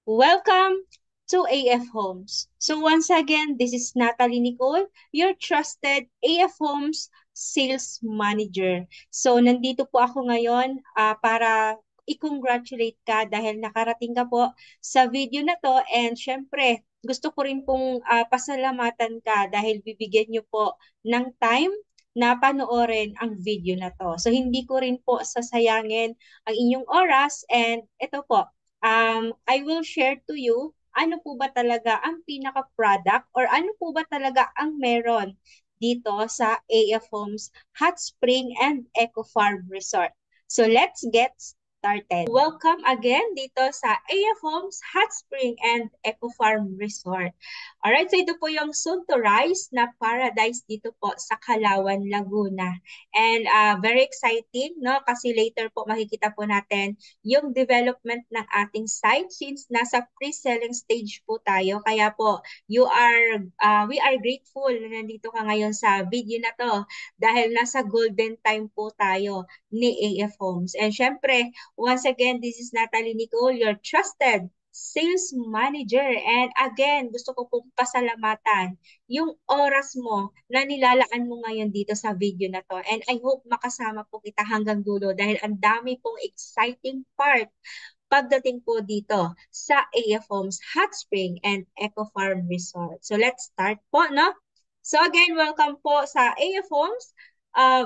Welcome to AF Homes. So once again, this is Natalie Nicole, your trusted AF Homes sales manager. So nandito po ako ngayon para i-congratulate ka dahil nakarating ka po sa video na to, and syempre gusto ko rin pong pasalamatan ka dahil bibigyan niyo po ng time na panoorin ang video na to. So hindi ko rin po sasayangin ang inyong oras, and ito po, I will share to you ano po ba talaga ang pinaka-product or ano po ba talaga ang meron dito sa AF Homes Hot Spring and Eco Farm Resort. So let's get started. Welcome again dito sa AF Homes Hot Spring and Eco Farm Resort. Alright, so ito po yung soon to rise na paradise dito po sa Calauan, Laguna. And very exciting, no? Kasi later po makikita po natin yung development ng ating site since nasa pre-selling stage po tayo. Kaya po, we are grateful na nandito ka ngayon sa video na to dahil nasa golden time po tayo ni AF Homes. And syempre, once again, this is Natalie Nicole, your trusted sales manager. And again, gusto ko pong pasalamatan yung oras mo na nilalaan mo ngayon dito sa video na to. And I hope makasama po kita hanggang dulo dahil ang dami pong exciting part pagdating po dito sa AF Homes Hot Spring and Eco Farm Resort. So let's start po, no? So again, welcome po sa AF Homes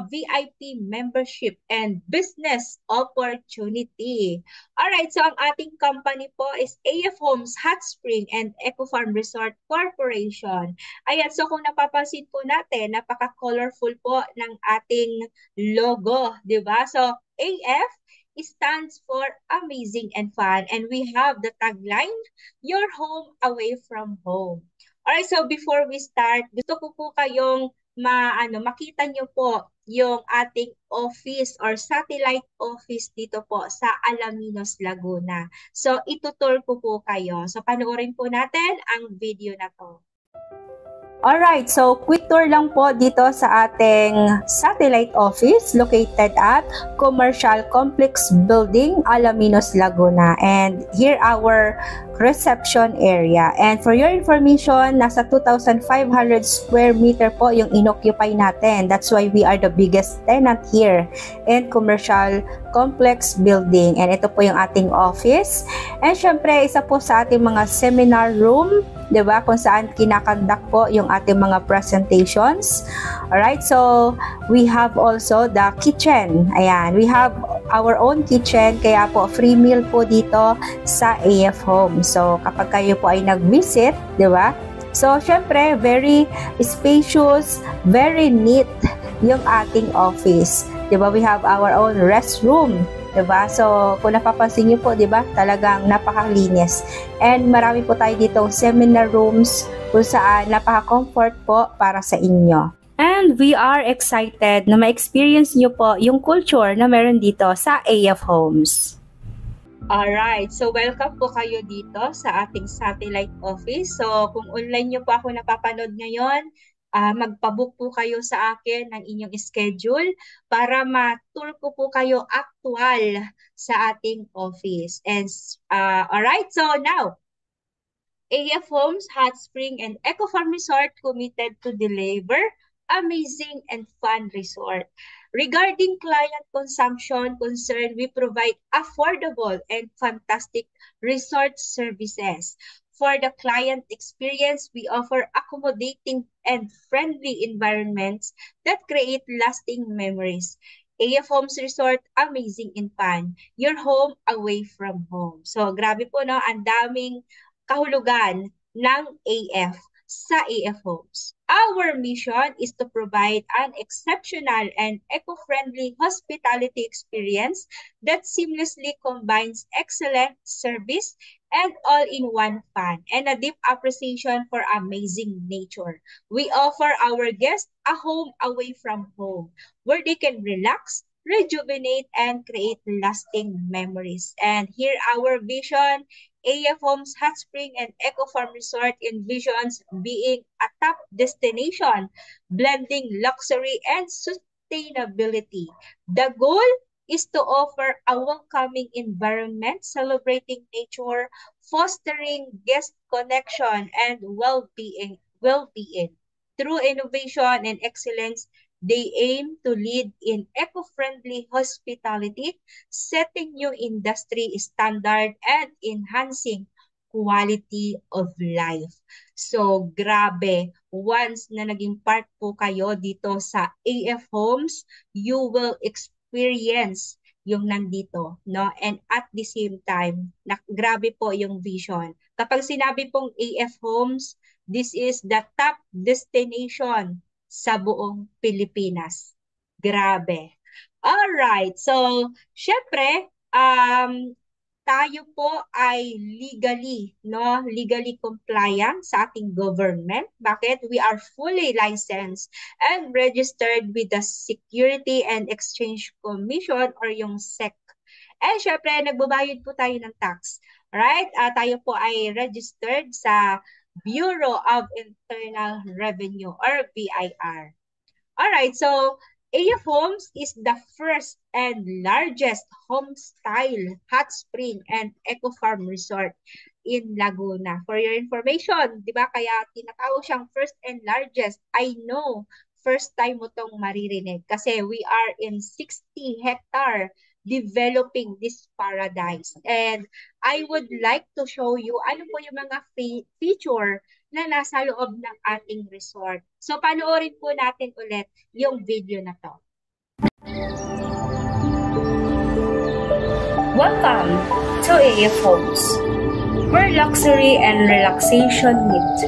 VIP membership and business opportunity. Alright, so ang ating company po is AF Homes Hot Spring and Eco Farm Resort Corporation. Ayan, so kung napapansin po natin, napaka-colorful po ng ating logo, di ba? So AF stands for amazing and fun, and we have the tagline, your home away from home. Alright, so before we start, gusto ko po kayong makita nyo po yung ating office or satellite office dito po sa Alaminos, Laguna. So, itutur ko po kayo. So, panoorin po natin ang video na to. Alright, so quick tour lang po dito sa ating satellite office located at Commercial Complex Building, Alaminos, Laguna. And here our reception area. And for your information, nasa 2,500 square meter po yung inoccupy natin. That's why we are the biggest tenant here in Commercial Complex Building. And ito po yung ating office. And syempre, isa po sa ating mga seminar room, diba, kung saan kinakandak po yung ating mga presentations. Alright, so we have also the kitchen. Ayan, we have our own kitchen, kaya po free meal po dito sa AF Home. So kapag kayo po ay nag-visit, diba? So syempre, very spacious, very neat yung ating office. Diba, we have our own restroom. Diba? So, kung napapansin niyo po, diba, talagang napakalinis. And marami po tayo ditong seminar rooms kung saan napaka-comfort po para sa inyo. And we are excited na ma-experience niyo po yung culture na meron dito sa AF Homes. Alright, so welcome po kayo dito sa ating satellite office. So, kung online niyo po ako napapanood ngayon, magpabook po kayo sa akin ng inyong schedule para ma-tour ko po kayo actual sa ating office. And alright, so now, AF Homes Hot Spring and Eco Farm Resort committed to deliver amazing and fun resort. Regarding client consumption concern, we provide affordable and fantastic resort services. For the client experience, we offer accommodating and friendly environments that create lasting memories. AF Homes Resort, amazing and fun. Your home away from home. So, grabe po, no? Ang daming kahulugan ng AF sa AF Homes. Our mission is to provide an exceptional and eco-friendly hospitality experience that seamlessly combines excellent service and all-in-one fun and a deep appreciation for amazing nature. We offer our guests a home away from home where they can relax, rejuvenate, and create lasting memories. And here our vision, AF Homes Hot Spring and Eco Farm Resort envisions being a top destination, blending luxury and sustainability. The goal is to offer a welcoming environment celebrating nature, fostering guest connection and well-being. Through innovation and excellence, they aim to lead in eco-friendly hospitality, setting new industry standard and enhancing quality of life. So, grabe. Once na naging part po kayo dito sa AF Homes, you will experience yung nandito, no? And at the same time, grabe po yung vision. Kapag sinabi pong AF Homes, this is the top destination sa buong Pilipinas. Grabe. Alright, so, syempre, tayo po ay legally compliant sa ating government. Bakit? We are fully licensed and registered with the Security and Exchange Commission or yung SEC. And syempre, nagbabayad po tayo ng tax. Right? Tayo po ay registered sa Bureau of Internal Revenue or BIR. Alright, so AF Homes is the first and largest home-style hot spring and eco-farm resort in Laguna. For your information, di ba, kaya tinatawag siyang first and largest. I know, first time mo tong maririnig kasi we are in 60 hectare developing this paradise. And I would like to show you ano po yung mga feature na nasa loob ng ating resort. So, panoorin po natin ulit yung video na to. Welcome to AF Homes, where luxury and relaxation meet.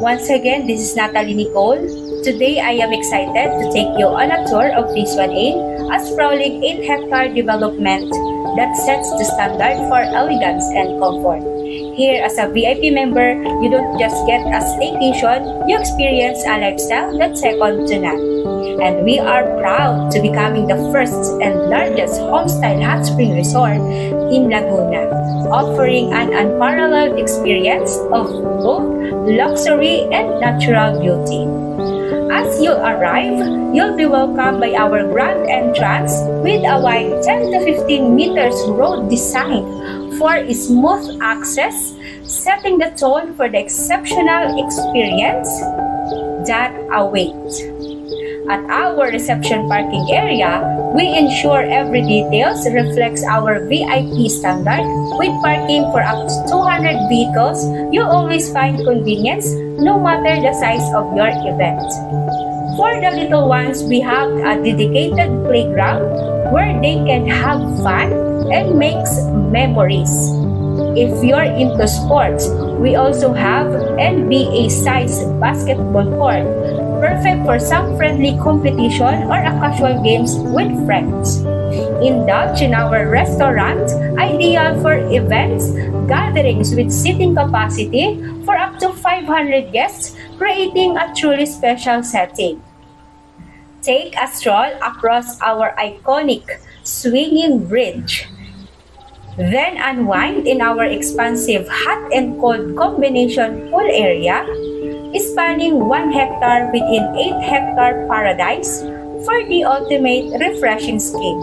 Once again, this is Natalie Nicole. Today, I am excited to take you on a tour of Phase 1A, a sprawling 8-hectare development that sets the standard for elegance and comfort. Here, as a VIP member, you don't just get a staycation, you experience a lifestyle that's second to none. And we are proud to becoming the first and largest homestyle hot spring resort in Laguna, offering an unparalleled experience of both luxury and natural beauty. As you arrive, you'll be welcomed by our grand entrance with a wide 10 to 15 meters road designed for smooth access, setting the tone for the exceptional experience that awaits. At our reception parking area, we ensure every details reflects our VIP standard. With parking for up to 200 vehicles, you always find convenience no matter the size of your event. For the little ones, we have a dedicated playground where they can have fun and make memories. If you're into sports, we also have NBA-sized basketball court, perfect for some friendly competition or a casual games with friends. Indulge in our restaurant, ideal for events, gatherings with seating capacity for up to 500 guests, creating a truly special setting. Take a stroll across our iconic swinging bridge. Then unwind in our expansive hot and cold combination pool area, spanning 1 hectare within 8-hectare paradise for the ultimate refreshing escape.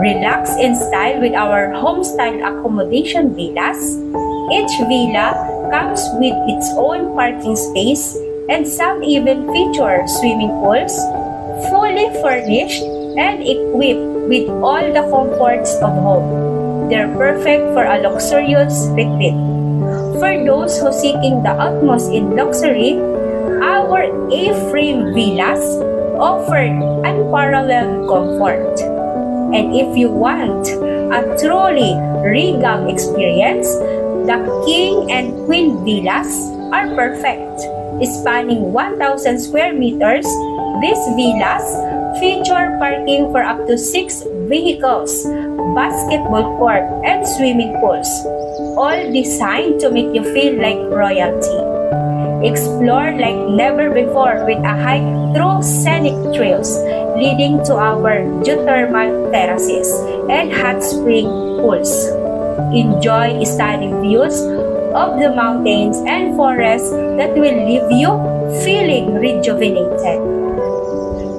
Relax in style with our home-style accommodation villas. Each villa comes with its own parking space and some even feature swimming pools, fully furnished and equipped with all the comforts of home. They're perfect for a luxurious retreat. For those who seeking the utmost in luxury, our A-frame villas offer unparalleled comfort. And if you want a truly regal experience, the King and Queen villas are perfect. Spanning 1,000 square meters, these villas feature parking for up to 6 vehicles, basketball court, and swimming pools, all designed to make you feel like royalty. Explore like never before with a hike through scenic trails leading to our geothermal terraces and hot spring pools. Enjoy stunning views of the mountains and forests that will leave you feeling rejuvenated.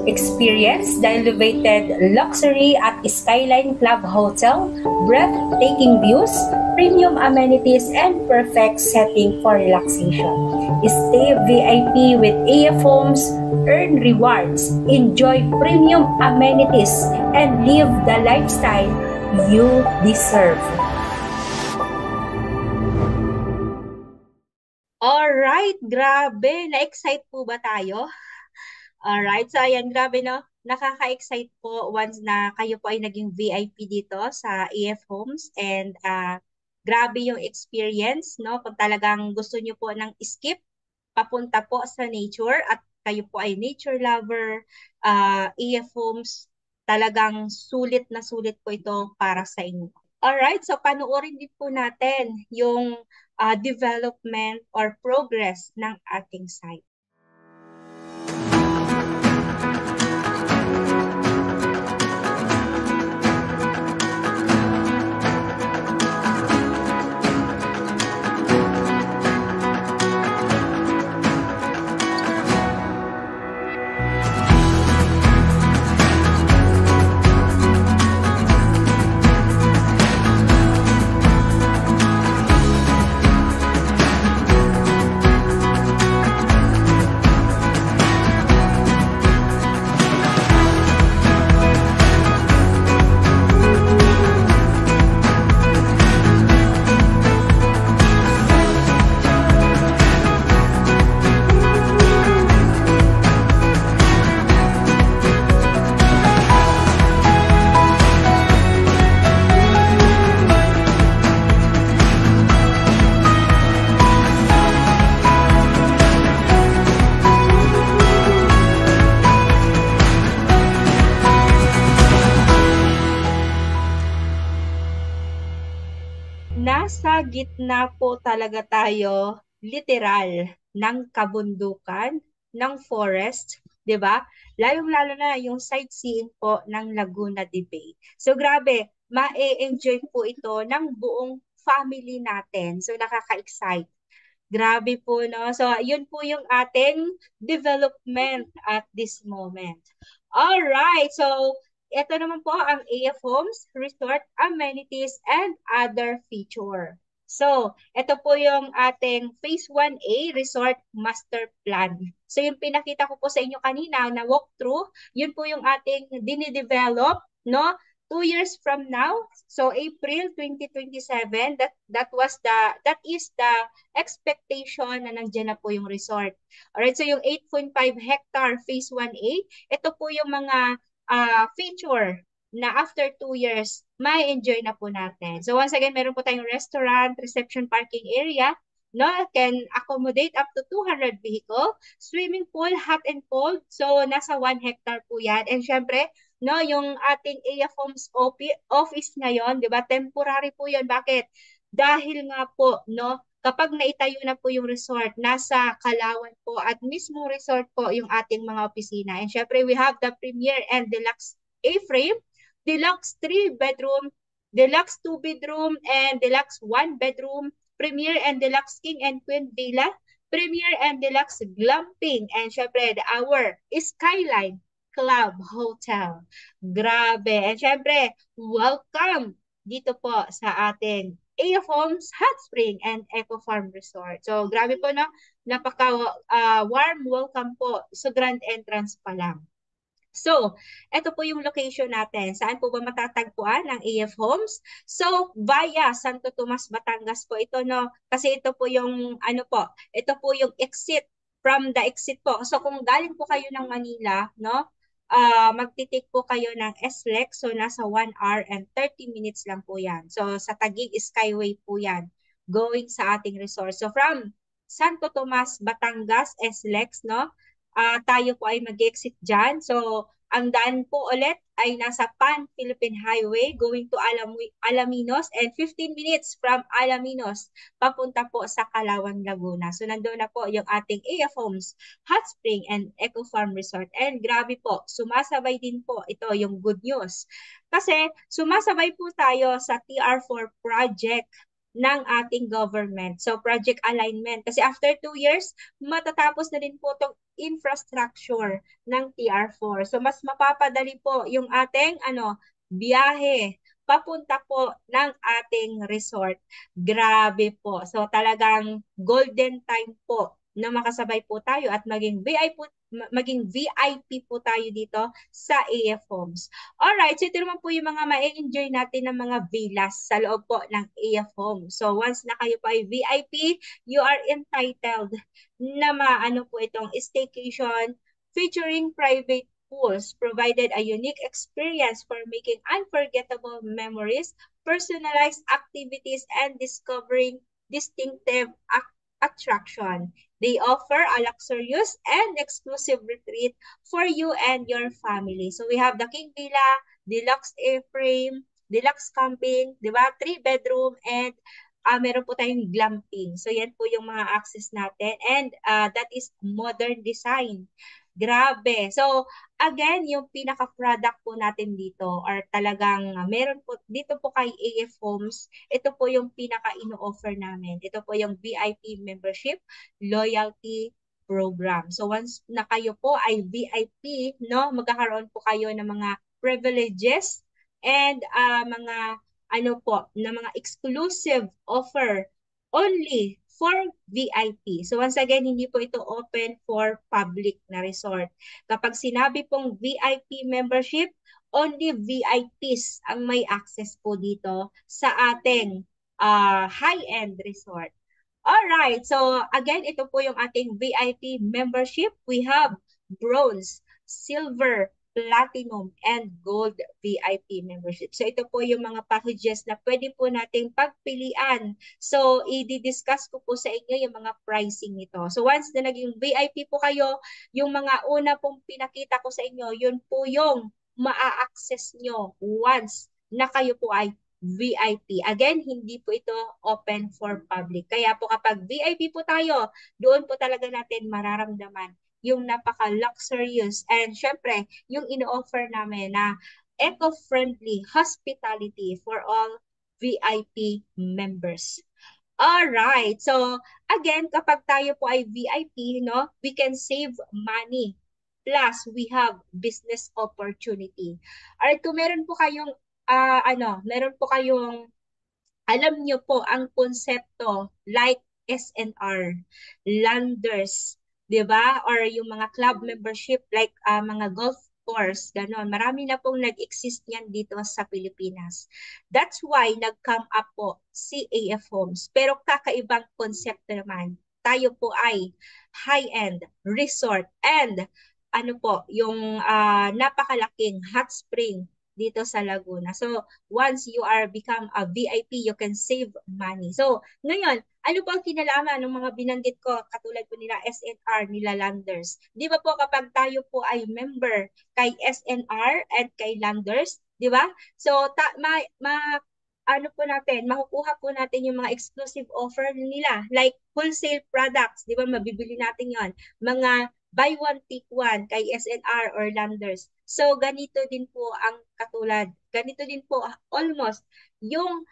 Experience the elevated luxury at Skyline Club Hotel, breathtaking views, premium amenities, and perfect setting for relaxation. Stay VIP with AF Homes, earn rewards, enjoy premium amenities, and live the lifestyle you deserve. Alright, grabe. Na-excite po ba tayo? Alright, so ayan, grabe no. Nakaka-excite po once na kayo po ay naging VIP dito sa AF Homes and grabe yung experience, no? Kung talagang gusto nyo po ng skip, papunta po sa nature at kayo po ay nature lover, AF Homes, talagang sulit na sulit po ito para sa inyo. Alright, so panoorin din po natin yung development or progress ng ating site. Nasa gitna po talaga tayo, literal, ng kabundukan, ng forest, 'di ba? Lalong-lalo na yung sightseeing po ng Laguna de Bay. So grabe, ma-enjoy po ito ng buong family natin. So nakaka-excite. Grabe po, no? So, yun po yung ating development at this moment. All right. So, ito naman po ang AF Homes, Resort, Amenities, and Other Feature. So, ito po yung ating Phase 1A Resort Master Plan. So, yung pinakita ko po sa inyo kanina na walkthrough, yun po yung ating dinidevelop, no? 2 years from now, so April 2027, that is the expectation na nandiyan na po yung resort. Alright, so yung 8.5 hectare phase 1A, ito po yung mga feature na after 2 years, may enjoy na po natin. So once again, meron po tayong restaurant, reception parking area, no, can accommodate up to 200 vehicle, swimming pool, hot and cold, so nasa 1 hectare po yan. And syempre, no, yung ating AF Homes office ngayon, 'di ba? Temporary po 'yon. Bakit? Dahil nga po, no, kapag naitayo na po yung resort, nasa Kalawan po at mismo resort po yung ating mga opisina. And syempre, we have the Premier and Deluxe A-frame, Deluxe 3-bedroom, Deluxe 2-bedroom, and Deluxe 1-bedroom, Premier and Deluxe King and Queen Villa, Premier and Deluxe Glamping, and syempre, our Skyline Club Hotel. Grabe. And syempre, welcome dito po sa ating AF Homes Hot Spring and Eco Farm Resort. So, grabe po, no? Napaka warm welcome po sa grand entrance pa lang. So, ito po yung location natin. Saan po ba matatagpuan ang AF Homes? So, via Santo Tomas, Batangas po ito, no? Kasi ito po yung, ito po yung exit from the exit po. So, kung galing po kayo ng Manila, no? Magtitik po kayo ng SLEX. So, nasa 1 hour and 30 minutes lang po yan. So, sa Taguig Skyway po yan. Going sa ating resort. So, from Santo Tomas, Batangas, SLEX, no? Tayo po ay mag-exit dyan. So, ang daan po ulit ay nasa Pan-Philippine Highway going to Alaminos and 15 minutes from Alaminos papunta po sa Calauan, Laguna. So, nandoon na po yung ating AF Homes, Hot Spring and Eco Farm Resort. And grabe po, sumasabay din po ito yung good news. Kasi sumasabay po tayo sa TR4 project ng ating government. So, project alignment. Kasi after 2 years, matatapos na din po infrastructure ng TR4. So mas mapapadali po yung ating biyahe papunta po ng ating resort. Grabe po. So talagang golden time po na makasabay po tayo at maging VIP po tayo dito sa AF Homes. Alright, so ito naman po yung mga ma-enjoy natin ng mga villas sa loob po ng AF Homes. So once na kayo po ay VIP, you are entitled na maano po itong staycation featuring private pools provided a unique experience for making unforgettable memories, personalized activities, and discovering distinctive attraction. They offer a luxurious and exclusive retreat for you and your family. So we have the King Villa, Deluxe Airframe, Deluxe Camping, di ba? 3 bedroom and meron po tayong glamping. So yan po yung mga access natin and that is modern design. Grabe. So, again, yung pinaka-product po natin dito or talagang meron po, dito po kay AF Homes, ito po yung pinaka-ino-offer namin. Ito po yung VIP membership, loyalty program. So, once na kayo po ay VIP, no, magkakaroon po kayo ng mga privileges and mga na mga exclusive offer only for VIP. So once again, hindi po ito open for public na resort. Kapag sinabi pong VIP membership, only VIPs ang may access po dito sa ating high-end resort. Alright, so again, ito po yung ating VIP membership. We have bronze, silver, platinum, and gold VIP membership. So ito po yung mga packages na pwede po nating pagpilian. So i-discuss ko po sa inyo yung mga pricing nito. So once na naging VIP po kayo, yung mga una pong pinakita ko sa inyo, yun po yung maa-access nyo once na kayo po ay VIP. Again, hindi po ito open for public. Kaya po kapag VIP po tayo, doon po talaga natin mararamdaman yung napaka-luxurious and syempre, yung ino-offer namin na eco-friendly hospitality for all VIP members. Alright. So, again, kapag tayo po ay VIP, no, we can save money. Plus, we have business opportunity. Alright, kung meron po kayong meron po kayong alam nyo po ang konsepto like SNR, Landers, 'di ba? Or yung mga club membership like mga golf course, ganon. Marami na pong nag-exist yan dito sa Pilipinas. That's why nag-come up po si AF Homes. Pero kakaibang konsepto naman. Tayo po ay high-end resort and yung napakalaking hot spring dito sa Laguna. So, once you are become a VIP, you can save money. So, ngayon, ano po ang kinalaman ng mga binanggit ko katulad po nila SNR, nila Landers? Di ba po kapag tayo po ay member kay SNR at kay Landers, di ba? So, makukuha po natin yung mga exclusive offer nila like wholesale products, di ba? Mabibili natin yon. Mga buy one, take one kay SNR or Landers. So, ganito din po ang ganito din po almost yung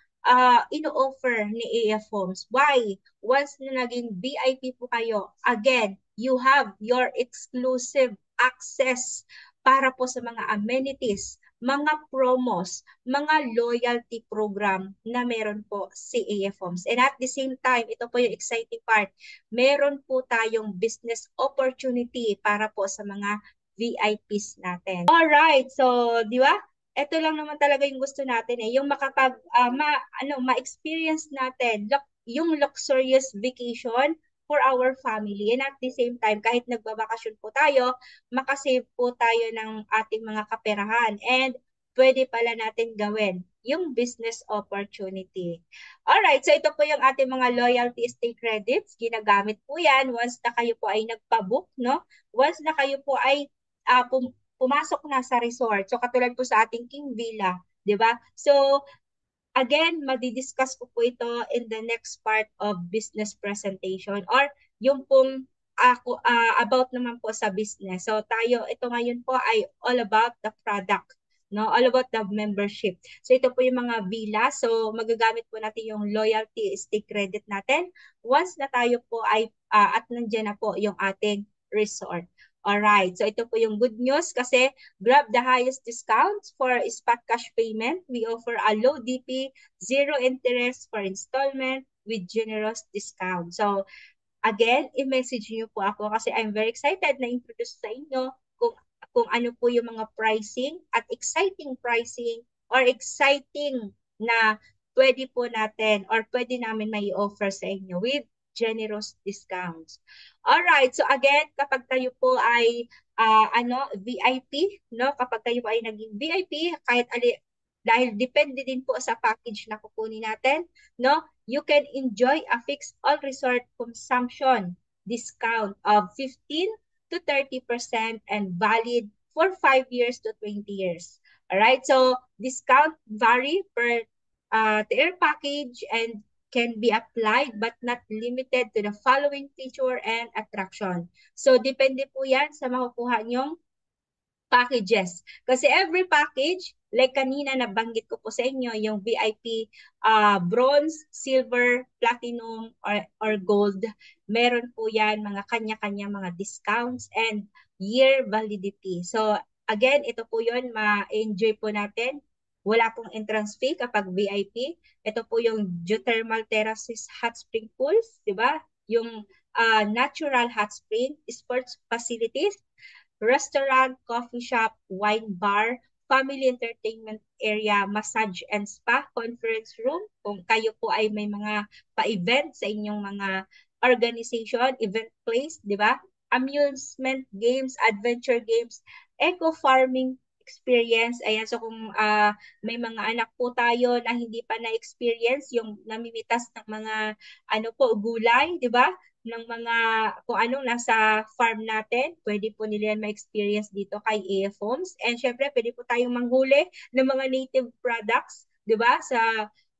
ino-offer ni AF Homes. Why? Once na naging VIP po kayo, again, you have your exclusive access para po sa mga amenities, mga promos, mga loyalty program na meron po si AF Homes. And at the same time, ito po yung exciting part, meron po tayong business opportunity para po sa mga VIPs natin. Alright, so di ba? Ito lang naman talaga yung gusto natin yung ma-experience natin yung luxurious vacation for our family. And at the same time, kahit nagbabakasyon po tayo, makasave po tayo ng ating mga kaperahan. And pwede pala natin gawin yung business opportunity. Alright, so ito po yung ating mga loyalty stay credits. Ginagamit po yan once na kayo po ay nagpa-book, no? Once na kayo po ay pumasok na sa resort. So katulad po sa ating King Villa, 'di ba? So again, madi-discuss ko po ito in the next part of business presentation or yung pong about naman po sa business. So ito ngayon po ay all about the product, no? All about the membership. So ito po yung mga villa. So magagamit po natin yung loyalty stay credit natin once na tayo po ay at nandiyan na po yung ating Resort. Alright, so ito po yung good news kasi grab the highest discounts for spot cash payment. We offer a low DP, zero interest for installment with generous discount. So again, i-message niyo po ako kasi I'm very excited na introduce sa inyo kung ano po yung mga pricing at exciting pricing or exciting na pwede po natin or pwede namin may offer sa inyo with generous discounts. Alright, so again, kapag kayo po ay VIP, no? Kapag kayo po ay naging VIP, dahil depende din po sa package na kukunin natin, no? You can enjoy a fixed all resort consumption discount of 15 to 30% and valid for 5 years to 20 years. All right, so discount vary per tier package and can be applied but not limited to the following feature and attraction. So depende po yan sa makukuha nyong packages. Kasi every package, like kanina nabanggit ko po sa inyo, yung VIP bronze, silver, platinum, or gold, meron po yan mga kanya-kanya mga discounts and year validity. So again, ito po yun, ma-enjoy po natin. Wala pong entrance fee kapag VIP. Ito po yung geothermal terraces hot spring pools, di ba? Yung natural hot spring, sports facilities, restaurant, coffee shop, wine bar, family entertainment area, massage and spa, conference room. Kung kayo po ay may mga pa-event sa inyong mga organization, event place, di ba? Amusement games, adventure games, eco farming experience. Ayan, so kung may mga anak po tayo na hindi pa na-experience yung namimitas ng mga ano po, gulay, di ba? Ng mga kung anong nasa farm natin, pwede po nila yan ma-experience dito kay AF Homes. And syempre, pwede po tayong manghuli ng mga native products, di ba?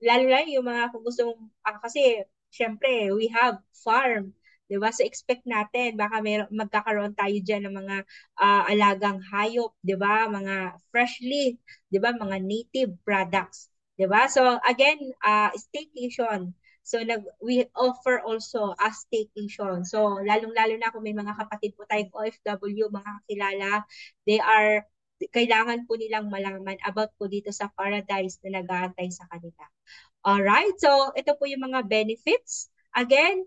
Lalo lang yung mga kung gusto kasi syempre, we have farm. 'Di ba? So expect natin baka magkakaroon tayo diyan ng mga alagang hayop, 'di ba? Mga freshly, 'di ba? Mga native products, 'di ba? So again, staycation. So we offer also a staycation. So lalong-lalo na kung may mga kapatid po tayong OFW, mga kakilala, kailangan po nilang malaman about po dito sa paradise na nag-aantay sa kanila. Alright, so ito po yung mga benefits. Again,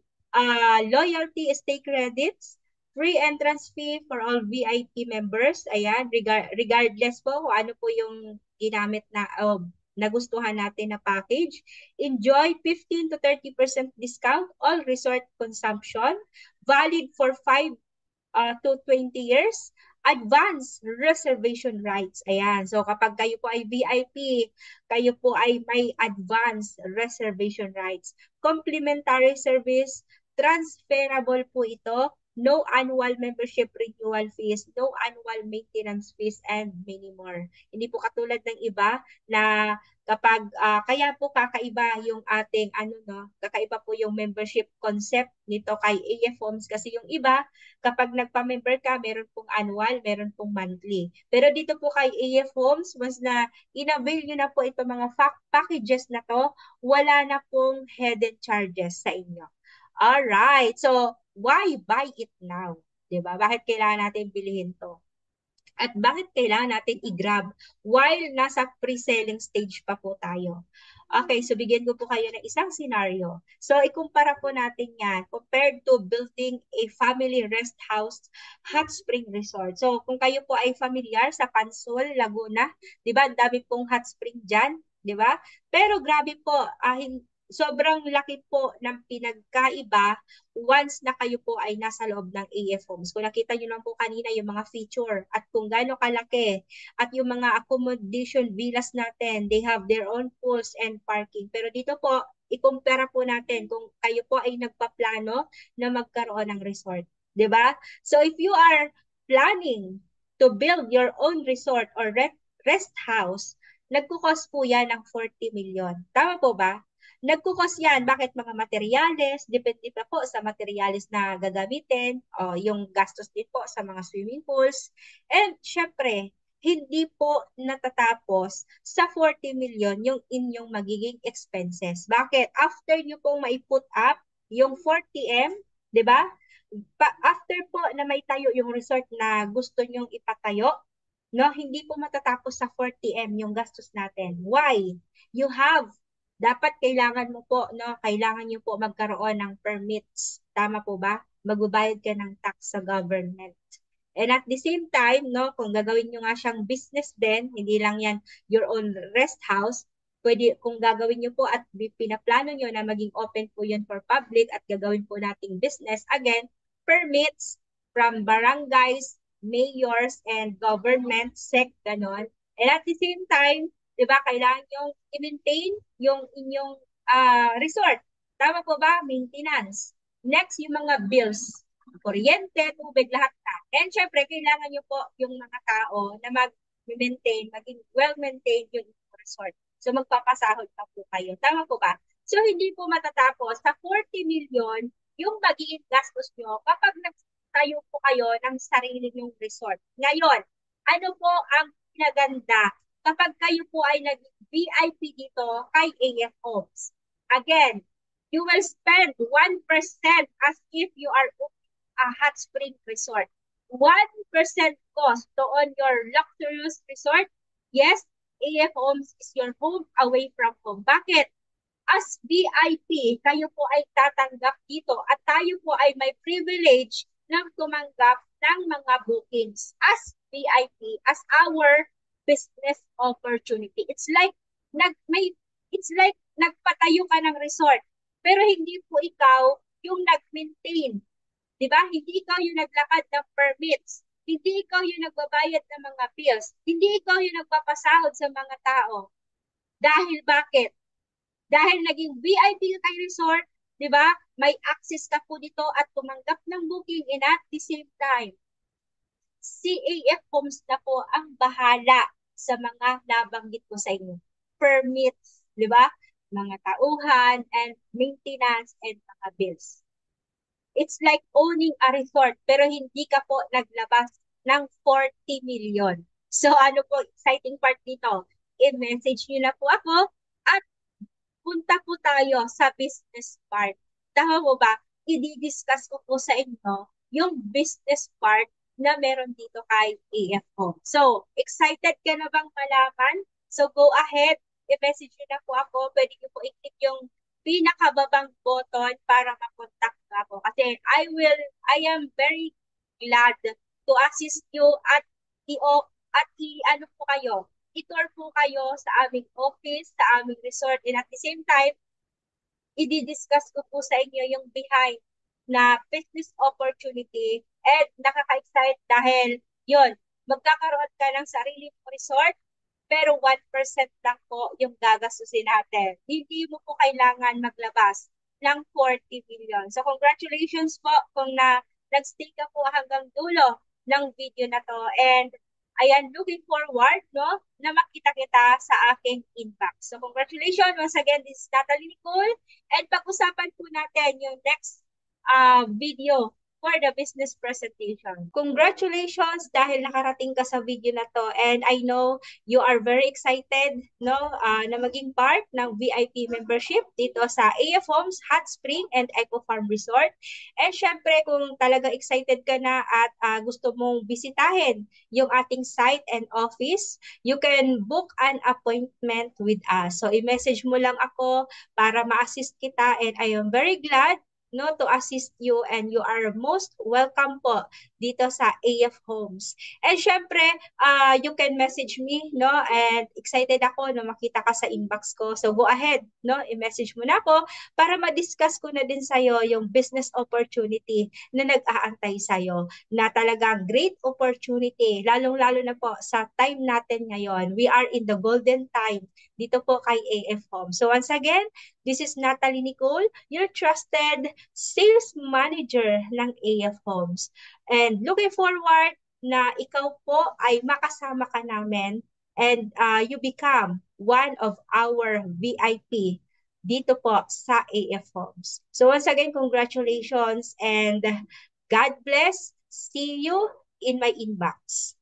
loyalty stay credits, free entrance fee for all VIP members. Ayan, regardless po kung ano po yung ginamit na nagustuhan natin na package. Enjoy 15 to 30% discount all resort consumption. Valid for 5 to 20 years. Advance reservation rights. Ayan. So kapag kayo po ay VIP, kayo po ay may advance reservation rights. Complimentary service, transferable po ito. No annual membership renewal fees, no annual maintenance fees, and many more. Hindi po katulad ng iba na kapag kaya po kakaiba yung ating kakaiba po yung membership concept nito kay AF Homes kasi yung iba kapag nagpa-member ka, meron pong annual, meron pong monthly. Pero dito po kay AF Homes, mas na inavail nyo na po itong mga packages na to, wala na pong hidden charges sa inyo. Alright, so why buy it now? 'Di ba? Bakit kailangan natin bilhin to? At bakit kailangan natin i-grab while nasa pre-selling stage pa po tayo? Okay, so bigyan ko po kayo ng isang scenario. So ikumpara po natin yan compared to building a family rest house hot spring resort. So kung kayo po ay familiar sa Pansol, Laguna, 'di ba? Ang dami pong hot spring diyan, 'di ba? Pero grabe po, sobrang laki po ng pinagkaiba once na kayo po ay nasa loob ng AF Homes. Kung nakita nyo lang po kanina yung mga feature at kung gaano kalaki at yung mga accommodation villas natin, they have their own pools and parking. Pero dito po, ikumpara po natin kung kayo po ay nagpaplano na magkaroon ng resort. 'Di ba? So if you are planning to build your own resort or rest house, nagkukos po yan ng 40 million. Tama po ba? Nagkukos yan. Bakit mga materyales? Depende pa po sa materyales na gagamitin. O, yung gastos din po sa mga swimming pools. And syempre, hindi po natatapos sa 40 million yung inyong magiging expenses. Bakit? After nyo pong maiput up yung 40M, 'di ba? After po na may tayo yung resort na gusto nyong ipatayo, no, hindi po matatapos sa 40M yung gastos natin. Why? You have, dapat kailangan mo po, no, kailangan nyo po magkaroon ng permits. Tama po ba? Magbabayad ka ng tax sa government. And at the same time, no, kung gagawin nyo nga siyang business din, hindi lang yan your own rest house, pwede, kung gagawin nyo po at pinaplano nyo na maging open po yun for public at gagawin po nating business, again, permits from barangays, mayors, and government, sec, ganon. And at the same time, di ba, kailangan yung i-maintain yung inyong resort. Tama po ba? Maintenance. Next, yung mga bills. Kuryente, tubig, lahat na. And syempre, kailangan nyo po yung mga tao na mag-maintain, maging well-maintained yung resort. So, magpapasahod pa po kayo. Tama po ba? So, hindi po matatapos sa 40 million yung magiging gastos nyo kapag nagtayo po kayo ng sarili nyong resort. Ngayon, ano po ang pinaganda kapag kayo po ay nag-VIP dito kay AF Homes? Again, you will spend 1% as if you are a hot spring resort. 1% cost to on your luxurious resort. Yes, AF Homes is your home away from home. Bakit? As VIP, kayo po ay tatanggap dito at tayo po ay may privilege ng tumanggap ng mga bookings as VIP, as our business opportunity. It's like nagpatayo ka ng resort, pero hindi po ikaw yung nag-maintain. 'Di ba? Hindi ikaw yung naglakad ng permits. Hindi ikaw yung nagbabayad ng mga bills. Hindi ikaw yung nagpapasahod sa mga tao. Dahil bakit? Dahil naging VIP ka kay resort, 'di ba? May access ka po dito at tumanggap ng booking and at the same time, CAF Homes na po ang bahala sa mga nabanggit ko sa inyo. Permits, 'di ba? Mga tauhan and maintenance and mga bills. It's like owning a resort pero hindi ka po naglabas ng 40 million. So ano po exciting part dito? I-message niyo na po ako at punta po tayo sa business part. Tama mo ba? I-discuss ko po sa inyo yung business part na meron dito kay AFO. So, excited ka na bang malaman? So, go ahead. I-message nyo na po ako. Pwede nyo po i-click yung pinakababang button para makontak ako. Kasi I am very glad to assist you at ano po kayo, i-tour po kayo sa aming office, sa aming resort, and at the same time, i-discuss ko po sa inyo yung behind na business opportunity and nakaka-excite dahil yon magkakaroon ka ng sarili mong resort pero 1% lang po yung gagastusin natin. Hindi mo po kailangan maglabas ng 40 million. So congratulations po kung nag-stay ka po hanggang dulo ng video na to. And ayan, looking forward, no, na makita kita sa aking inbox. So congratulations once again, this is Natalie Nicole. And pag-usapan po natin yung next video for the business presentation. Congratulations dahil nakarating ka sa video na to and I know you are very excited no na maging part ng VIP membership dito sa AF Homes Hot Spring and Eco Farm Resort. And syempre kung talaga excited ka na at gusto mong bisitahin yung ating site and office, you can book an appointment with us. So i-message mo lang ako para ma-assist kita and I am very glad no to assist you and you are most welcome po dito sa AF Homes. And syempre, you can message me no and excited ako na makita ka sa inbox ko. So go ahead no, i-message mo na ako para ma-discuss ko na din sa iyo yung business opportunity na nag-aantay sa iyo na talagang great opportunity lalong-lalo na po sa time natin ngayon. We are in the golden time dito po kay AF Homes. So once again, this is Natalie Nicole, your trusted sales manager ng AF Homes. And looking forward na ikaw po ay makasama ka namin and you become one of our VIP dito po sa AF Homes. So once again, congratulations and God bless. See you in my inbox.